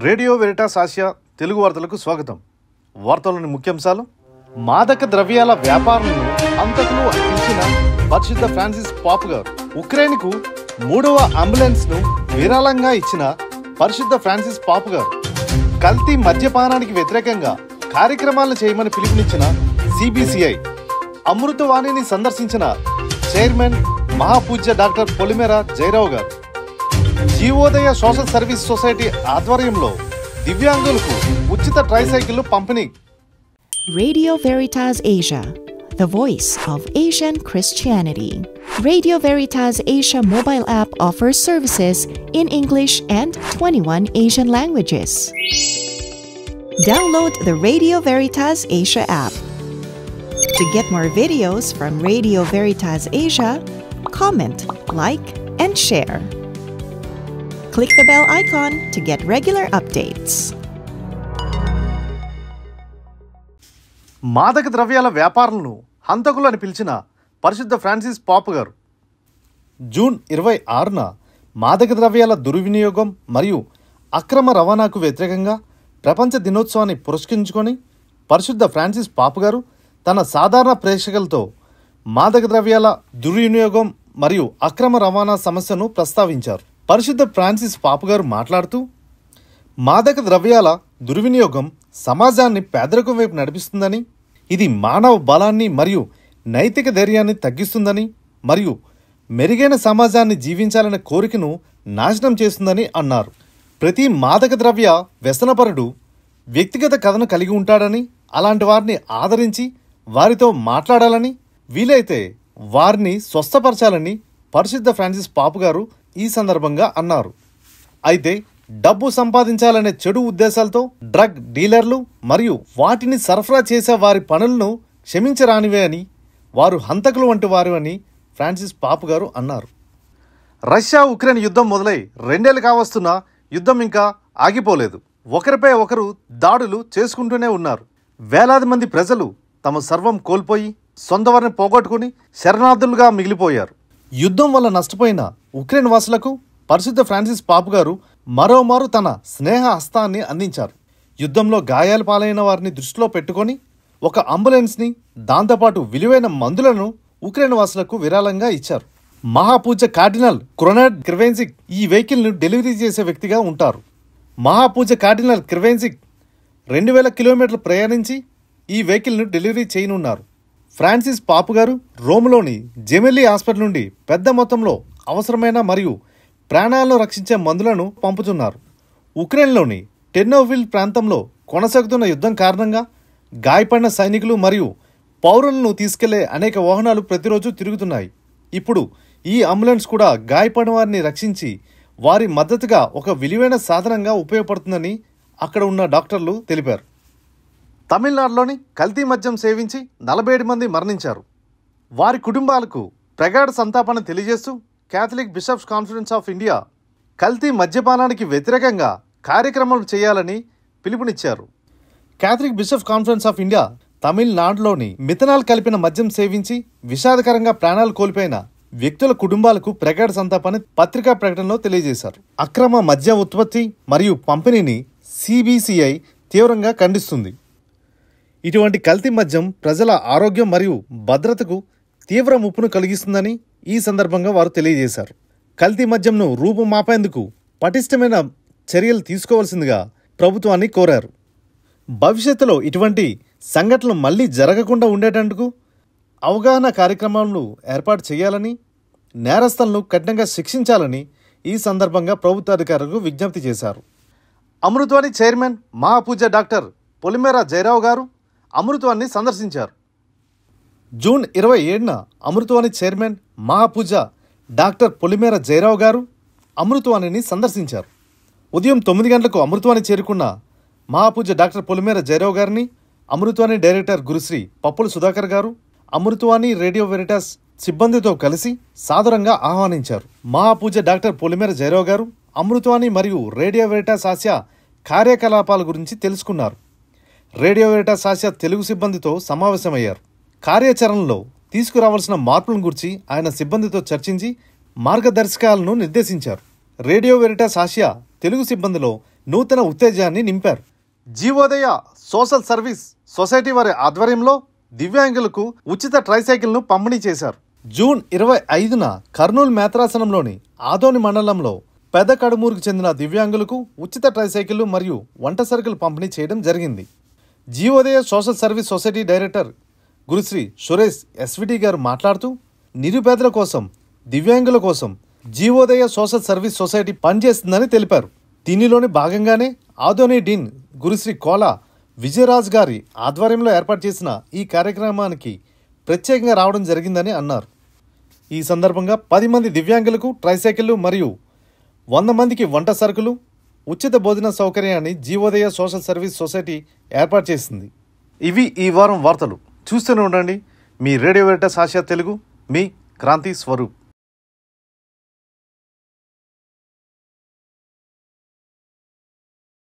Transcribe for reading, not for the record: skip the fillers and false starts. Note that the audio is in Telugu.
రేడియో వెరిటాస్ ఆసియా తెలుగు వార్తలకు స్వాగతం. వార్తల్లోని ముఖ్యాంశాలు: మాదక ద్రవ్యాల వ్యాపారులను హంతకులు పిలిచిన పరిశుద్ధ ఫ్రాన్సిస్ పాప్ గారు, ఉక్రెయిన్కు 3వ అంబులెన్స్ను విరాళంగా ఇచ్చిన పరిశుద్ధ ఫ్రాన్సిస్ పాప్ గారు, కల్తీ మద్యపానానికి వ్యతిరేకంగా కార్యక్రమాలను చేయమని పిలుపునిచ్చిన సిబిసిఐ, అమృతవాణిని సందర్శించిన చైర్మన్ మహాపూజ్య డాక్టర్ పొలిమేర జయరావు గారు, జీవోదయ సోషల్ సర్వీస్ సొసైటీ ఆధ్వర్యంలో దివ్యాంగులకు ఉచిత ట్రైసైకిళ్లు పంపిణీ. Radio Veritas Asia, the voice of Asian Christianity. Radio Veritas Asia mobile app offers services in English and 21 Asian languages. Download the Radio Veritas Asia app. To get more videos from Radio Veritas Asia, comment, like, and share. Click the bell icon to get regular updates. మాదక ద్రవ్యాల వ్యాపారులను హంతకులని పిలిచిన పరిశుద్ధ ఫ్రాన్సిస్ పాప్ గారు జూన్ 26న మాదక ద్రవ్యాల దుర్వినియోగం మరియు అక్రమ రవాణాకు వ్యతిరేకంగా ప్రపంచ దినోత్సవాన్ని పురస్కరించుకొని పరిశుద్ధ ఫ్రాన్సిస్ పాప్ గారు తన సాధారణ ప్రేక్షకులతో మాదక ద్రవ్యాల దుర్వినియోగం మరియు అక్రమ రవాణా సమస్యను ప్రస్తావించారు. పరిశుద్ధ ఫ్రాన్సిస్ పాప్ గారు మాట్లాడుతూ, మాదక ద్రవ్యాల దుర్వినియోగం సమాజాన్ని పేదరికం వైపు నడిపిస్తుందని, ఇది మానవ బలాన్ని మరియు నైతిక ధైర్యాన్ని తగ్గిస్తుందని మరియు మెరుగైన సమాజాన్ని జీవించాలనే కోరికను నాశనం చేస్తుందని అన్నారు. ప్రతి మాదక ద్రవ్య వ్యసనపరుడు వ్యక్తిగత కథను కలిగి ఉంటాడని, అలాంటి వారిని ఆదరించి వారితో మాట్లాడాలని, వీలైతే వారిని స్వస్థపరచాలని పరిశుద్ధ ఫ్రాన్సిస్ పాప్ గారు ఈ సందర్భంగా అన్నారు. అయితే డబ్బు సంపాదించాలనే చెడు ఉద్దేశాలతో డ్రగ్ డీలర్లు మరియు వాటిని సరఫరా చేసే వారి పనులను క్షమించరానివే అని, వారు హంతకులు వంటి వారు అని ఫ్రాన్సిస్ పాప్ గారు అన్నారు. రష్యా ఉక్రెయిన్ యుద్ధం మొదలై 2 ఏళ్లు కావస్తున్న యుద్ధం ఇంకా ఆగిపోలేదు. ఒకరిపై ఒకరు దాడులు చేసుకుంటూనే ఉన్నారు. వేలాది మంది ప్రజలు తమ సర్వం కోల్పోయి సొంత వారిని పోగొట్టుకుని శరణార్థులుగా మిగిలిపోయారు. యుద్ధం వల్ల నష్టపోయిన ఉక్రెయిన్ వాసులకు పరిశుద్ధ ఫ్రాన్సిస్ పాప్ గారు మరోమారు తన స్నేహ హస్తాన్ని అందించారు. యుద్ధంలో గాయాల పాలైన వారిని దృష్టిలో పెట్టుకొని ఒక అంబులెన్స్ని, దాంతోపాటు విలువైన మందులను ఉక్రెయిన్ వాసులకు విరాళంగా ఇచ్చారు. మహాపూజ్య కార్డినల్ క్రోనాడ్ క్రివెన్సిక్ ఈ వెహికల్ను డెలివరీ చేసే వ్యక్తిగా ఉంటారు. మహాపూజ్య కార్డినల్ క్రివెన్సిక్ 2000 కిలోమీటర్లు ప్రయాణించి ఈ వెహికల్ను డెలివరీ చేయనున్నారు. ఫ్రాన్సిస్ పాప్ గారు రోమ్లోని జెమెల్లీ హాస్పిటల్ నుండి పెద్ద మొత్తంలో అవసరమైన మరియు ప్రాణాలను రక్షించే మందులను పంపుతున్నారు. ఉక్రెయిన్లోని టెర్నోవిల్ ప్రాంతంలో కొనసాగుతున్న యుద్ధం కారణంగా గాయపడిన సైనికులు మరియు పౌరులను తీసుకెళ్లే అనేక వాహనాలు ప్రతిరోజు తిరుగుతున్నాయి. ఇప్పుడు ఈ అంబులెన్స్ కూడా గాయపడిన వారిని రక్షించి వారి మద్దతుగా ఒక విలువైన సాధనంగా ఉపయోగపడుతుందని అక్కడ ఉన్న డాక్టర్లు తెలిపారు. తమిళనాడులోని కల్తీ మద్యం సేవించి 47 మంది మరణించారు. వారి కుటుంబాలకు ప్రగాఢ సంతాపాన్ని తెలియజేస్తూ Catholic bishops conference of India కల్తీ మద్యపానానికి వ్యతిరేకంగా కార్యక్రమాలు చేయాలని పిలుపునిచ్చారు. Catholic bishops conference of India తమిళనాడులోని మిథనాల్ కలిపిన మద్యం సేవించి విషాదకరంగా ప్రాణాలు కోల్పోయిన వ్యక్తుల కుటుంబాలకు ప్రగాఢ సంతాపాన్ని పత్రికా ప్రకటనలో తెలియజేశారు. అక్రమ మద్య ఉత్పత్తి మరియు పంపిణీని సిబిసిఐ తీవ్రంగా ఖండిస్తుంది. ఇటువంటి కల్తీ మద్యం ప్రజల ఆరోగ్యం మరియు భద్రతకు తీవ్ర ముప్పును కలిగిస్తుందని ఈ సందర్భంగా వారు తెలియజేశారు. కల్తీ మద్యంను రూపుమాపేందుకు పటిష్టమైన చర్యలు తీసుకోవాల్సిందిగా ప్రభుత్వాన్ని కోరారు. భవిష్యత్తులో ఇటువంటి సంఘటనలు మళ్లీ జరగకుండా ఉండేటందుకు అవగాహన కార్యక్రమాలను ఏర్పాటు చేయాలని, నేరస్తులను కఠినంగా శిక్షించాలని ఈ సందర్భంగా ప్రభుత్వాధికారులకు విజ్ఞప్తి చేశారు. అమృతవాణి చైర్మన్ మహాపూజ్య డాక్టర్ పొలిమేర జయరావు గారు అమృతవాణిని సందర్శించారు. జూన్ 27న అమృతవాణి చైర్మన్ మహాపూజ్య డాక్టర్ పొలిమేర జయరావు గారు అమృతవాణిని సందర్శించారు. ఉదయం 9 గంటలకు అమృతవాణి చేరుకున్న మహాపూజ్య డాక్టర్ పొలిమేర జయరావు గారిని అమృతవాణి డైరెక్టర్ గురుశ్రీ పప్పుల సుధాకర్ గారు అమృతవాణి రేడియో వెరిటాస్ సిబ్బందితో కలిసి సాదరంగా ఆహ్వానించారు. మహాపూజ్య డాక్టర్ పొలిమేర జయరావు గారు అమృతవాణి మరియు రేడియో వెరిటాస్ ఆసియా కార్యకలాపాల గురించి తెలుసుకున్నారు. రేడియో వెరిటాస్ ఆసియా తెలుగు సిబ్బందితో సమావేశమయ్యారు. కార్యాచరణలో తీసుకురావాల్సిన మార్పులను గురించి ఆయన సిబ్బందితో చర్చించి మార్గదర్శకాలను నిర్దేశించారు. రేడియో వెరిటాస్ ఆసియా తెలుగు సిబ్బందిలో నూతన ఉత్తేజాన్ని నింపారు. జీవోదయ సోషల్ సర్వీస్ సొసైటీ వారి ఆధ్వర్యంలో దివ్యాంగులకు ఉచిత ట్రైసైకిల్ను పంపిణీ చేశారు. జూన్ 25న కర్నూలు మేత్రాసనంలోని ఆదోని మండలంలో పెద్ద కడుమూరుకు చెందిన దివ్యాంగులకు ఉచిత ట్రైసైకిళ్లు మరియు వంట సరుకులు పంపిణీ చేయడం జరిగింది. Jeevodaya social service society director Gurushri Suresh SVT గారు మాట్లాడుతూ, నిరుపేదల కోసం, దివ్యాంగుల కోసం జీవోదయ సోషల్ సర్వీస్ సొసైటీ పనిచేస్తుందని తెలిపారు. దీనిలోని భాగంగానే ఆదోని డీన్ గురుశ్రీ కోలా విజయరాజ్ గారి ఆధ్వర్యంలో ఏర్పాటు చేసిన ఈ కార్యక్రమానికి ప్రత్యేకంగా రావడం జరిగిందని అన్నారు. ఈ సందర్భంగా 10 మంది దివ్యాంగులకు ట్రైసైకిళ్లు మరియు 100 మందికి వంట సరుకులు, ఉచిత భోజన సౌకర్యాన్ని జీవోదయ సోషల్ సర్వీస్ సొసైటీ ఏర్పాటు చేసింది. ఇవి ఈ వారం వార్తలు. చూస్తూనే ఉండండి మీ రేడియో వెరిటాస్ ఆసియా తెలుగు. మీ క్రాంతి స్వరూప్.